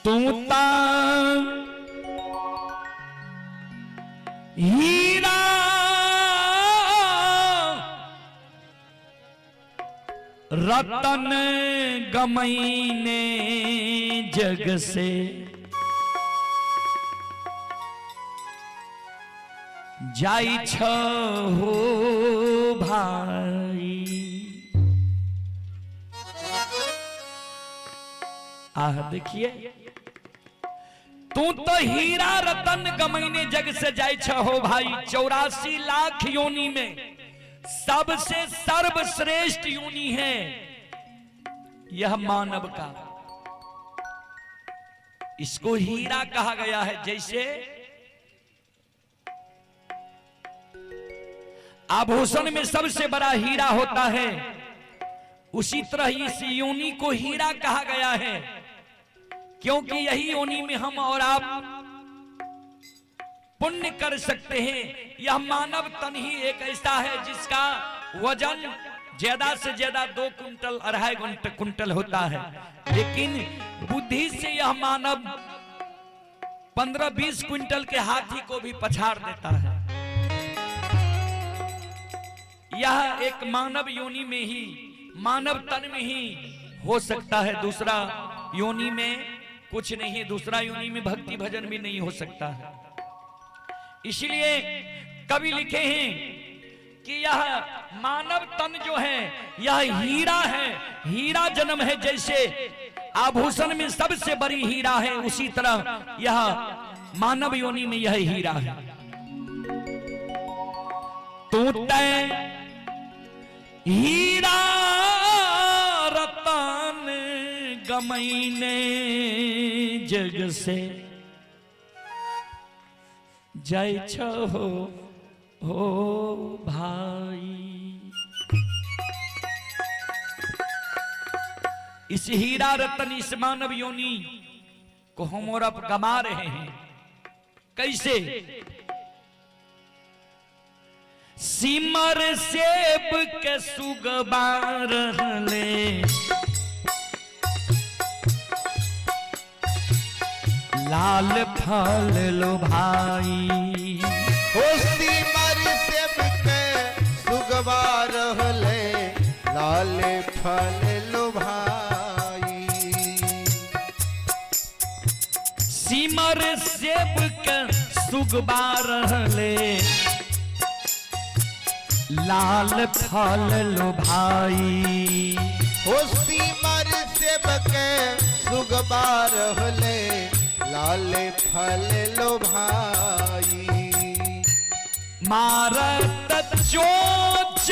तू ता हीरा रतन गमईने जग से जाई छ हो भाई। आह देखिए, तू तो हीरा रतन गमईने जग से जाई छ हो भाई। 84 लाख योनि में सबसे सर्वश्रेष्ठ योनि है यह मानव का। इसको हीरा कहा गया है। जैसे आभूषण में सबसे बड़ा हीरा होता है, उसी तरह इस योनि को हीरा कहा गया है, क्योंकि यही योनि में हम और आप पुण्य कर सकते हैं। यह मानव तन ही एक ऐसा है जिसका वजन ज्यादा से ज्यादा 2 कुंटल 2.5 कुंटल होता है, लेकिन बुद्धि से यह मानव 15-20 कुंटल के हाथी को भी पछाड़ देता है। यह एक मानव योनि में ही, मानव तन में ही हो सकता है। दूसरा योनि में कुछ नहीं, दूसरा योनि में भक्ति भजन भी नहीं हो सकता है। इसलिए कवि लिखे हैं कि यह मानव तन जो है यह हीरा है, हीरा जन्म है। जैसे आभूषण में सबसे बड़ी हीरा है, उसी तरह यह मानव योनि में यह हीरा है। तू तै हीरा रतन गमईने जग से जाय छ हो भाई। इस हीरा रतन, इस मानव योनि को हम और अब गमा रहे हैं। कैसे? सिमर सेब के सुगबार ले लाल फल लो भाई। हो सिमर सेब के सुगबार ले लाल फल लो भाई। सिमर सेब के सुगबार ले लाल फल लो भाई। हो सिमर सेब के सुगबार ले लाल फल लो भाई। मारत चोच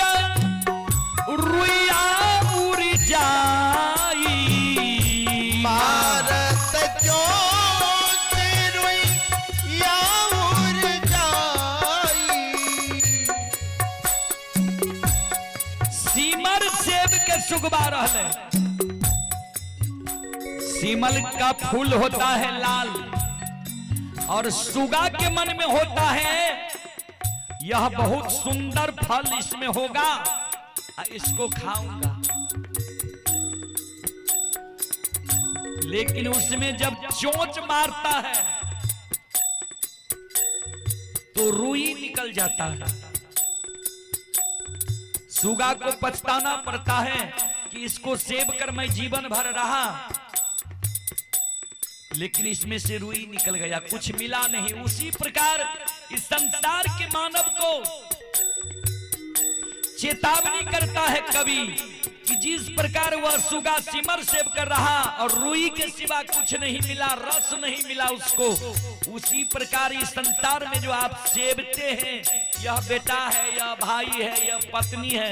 रुइया उड़ जाई। मारत चोच रुइया उड़ जाई। सिमर सेब के सुगबा रहले। सिमल का फूल होता है लाल, और सुगा के मन में होता है यह बहुत सुंदर फल इसमें होगा, इसको खाऊंगा। लेकिन उसमें जब चोंच मारता है तो रुई निकल जाता है। सुगा को पछताना पड़ता है कि इसको सेब कर मैं जीवन भर रहा, लेकिन इसमें से रुई निकल गया, कुछ मिला नहीं। उसी प्रकार इस संसार के मानव को चेतावनी करता है कवि कि जिस प्रकार वह सुगा सिमर सेब कर रहा और रुई के सिवा कुछ नहीं मिला, रस नहीं मिला उसको, उसी प्रकार इस संसार में जो आप सेबते हैं, यह बेटा है, यह भाई है, यह पत्नी है,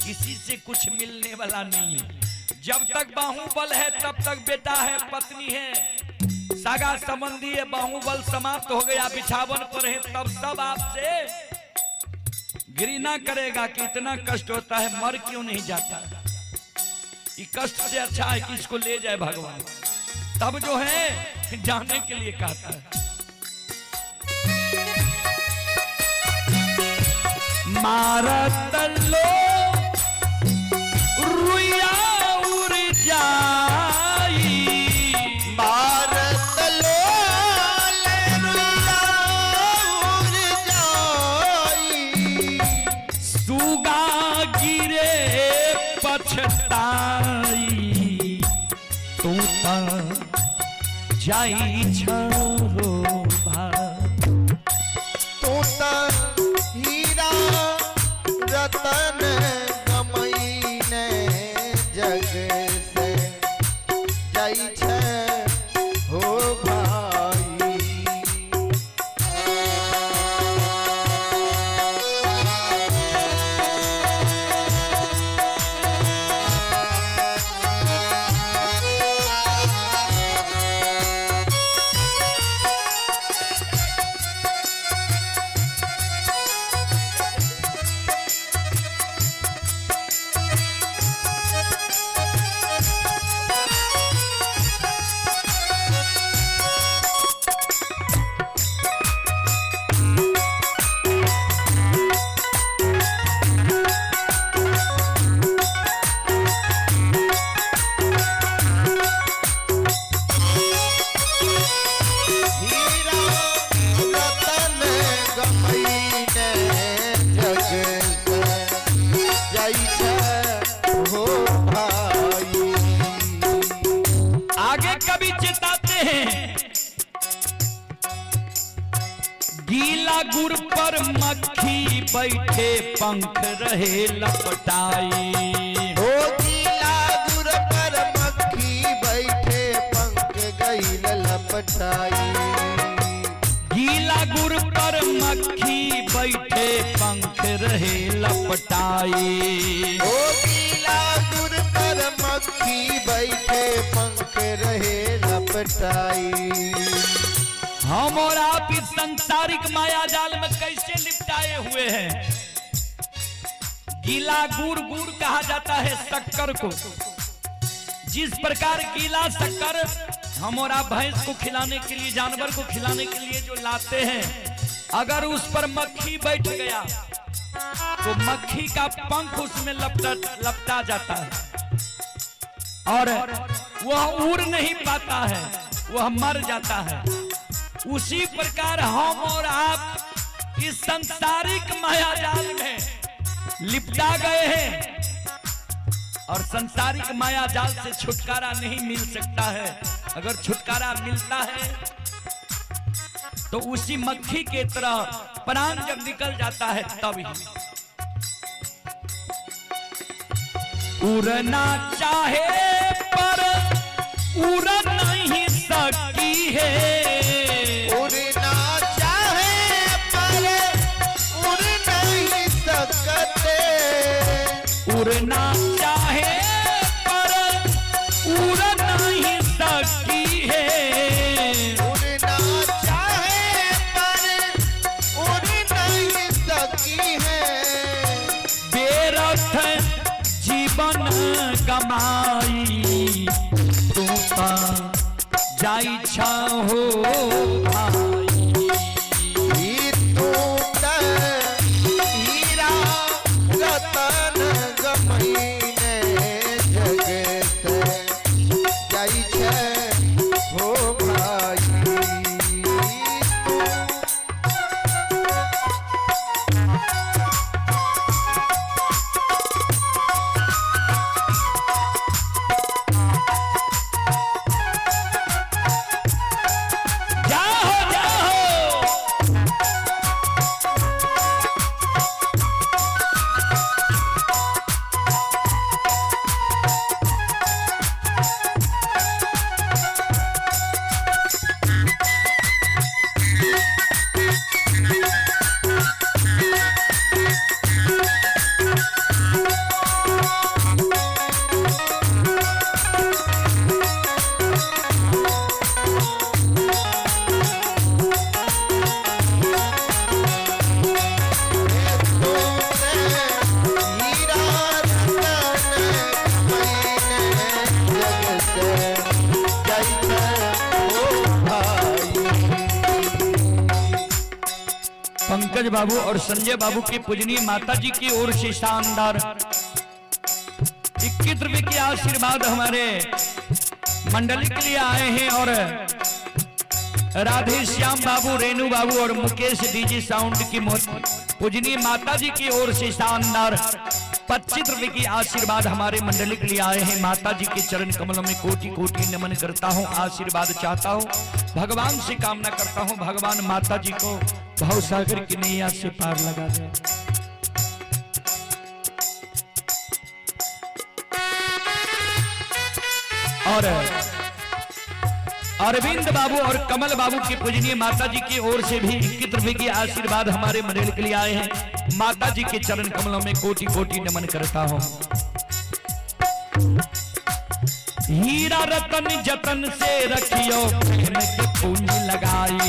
किसी से कुछ मिलने वाला नहीं है। जब तक बाहुबल है तब तक बेटा है, पत्नी है, सागा संबंधी है। बाहुबल समाप्त हो गया, बिछावन पर है, तब सब आपसे घृणा करेगा कि इतना कष्ट होता है, मर क्यों नहीं जाता। ये कष्ट से अच्छा है कि इसको ले जाए भगवान, तब जो है जाने के लिए कहता है। मारत लो रुइया उड़ जाई। पछताई तू ता जाई छो तू ता हीरा रतन गमईने जग से जाई छे हो भाई। आगे कवि चिताते हैं, गीला गुड़ पर मक्खी बैठे पंख रहे लपटाई। हो गीला गुड़ पर मक्खी बैठे पंख गई लपटाई। गीला गुड़ पर मक्खी बैठे पंख रहे लपटाई। हो गीला गुड़ पर मक्खी बैठे पंख रहे लपटाई। हम और आप इस संसारिक माया जाल में कैसे लिपटाए हुए हैं। गीला गुड़ गुड़ कहा जाता है शक्कर को। जिस प्रकार गीला शक्कर हम और आप भैंस को खिलाने के लिए, जानवर को खिलाने के लिए जो लाते हैं, अगर उस पर मक्खी बैठ गया तो मक्खी का पंख उसमें लपटा जाता है और वह उड़ नहीं पाता है, वह मर जाता है। उसी प्रकार हम और आप इस संसारिक माया जाल में लिपटा गए हैं और संसारिक माया जाल से छुटकारा नहीं मिल सकता है। अगर छुटकारा मिलता है तो उसी मक्खी के तरह प्राण जब निकल जाता है तब ही। उड़ना चाहे पर उड़ नहीं सकती है। उड़ना चाहे पर उड़ नहीं सकते। उड़ना चाहे पर उड़ नहीं सकती है। उड़ना चाहे पर उड़ नहीं सकती है। बेरथ जीवन कमाई तू ता जाई छा हो भाई। तू ता हीरा रतन गमईने जग से जाई छे हो भाई। जाओ जाओ पंकज बाबू और संजय बाबू की पूजनीय माता जी की ओर से शानदार 21 रुपए के आशीर्वाद हमारे मंडली के लिए आए हैं और राधे श्याम बाबू, रेणु बाबू और मुकेश डीजी साउंड की पूजनीय माता जी की ओर से शानदार 25 रुपए की आशीर्वाद हमारे मंडली के लिए आए हैं। माता जी के चरण कमलों में कोटि कोटि नमन करता हूँ, आशीर्वाद चाहता हूँ, भगवान से कामना करता हूँ, भगवान माता जी को भव सागर की नैया से पार लगा दे। और अरविंद बाबू और कमल बाबू की पूजनीय माता जी की ओर से भी 21 रुपए की आशीर्वाद हमारे मंडल के लिए आए हैं। माता जी के चरण कमलों में कोटि कोटि नमन करता हूं। हीरा रतन जतन से रखियो प्रेम की पूंजी लगाई,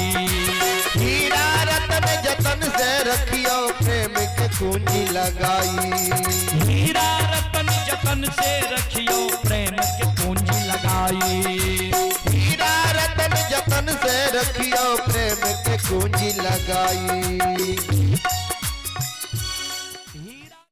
हीरा रतन जतन से रखियो प्रेम की पूंजी लगाई, हीरा रतन जतन से रखियो प्रेम की पूंजी लगाई, हीरा रतन जतन से रखियो प्रेम की पूंजी लगाई।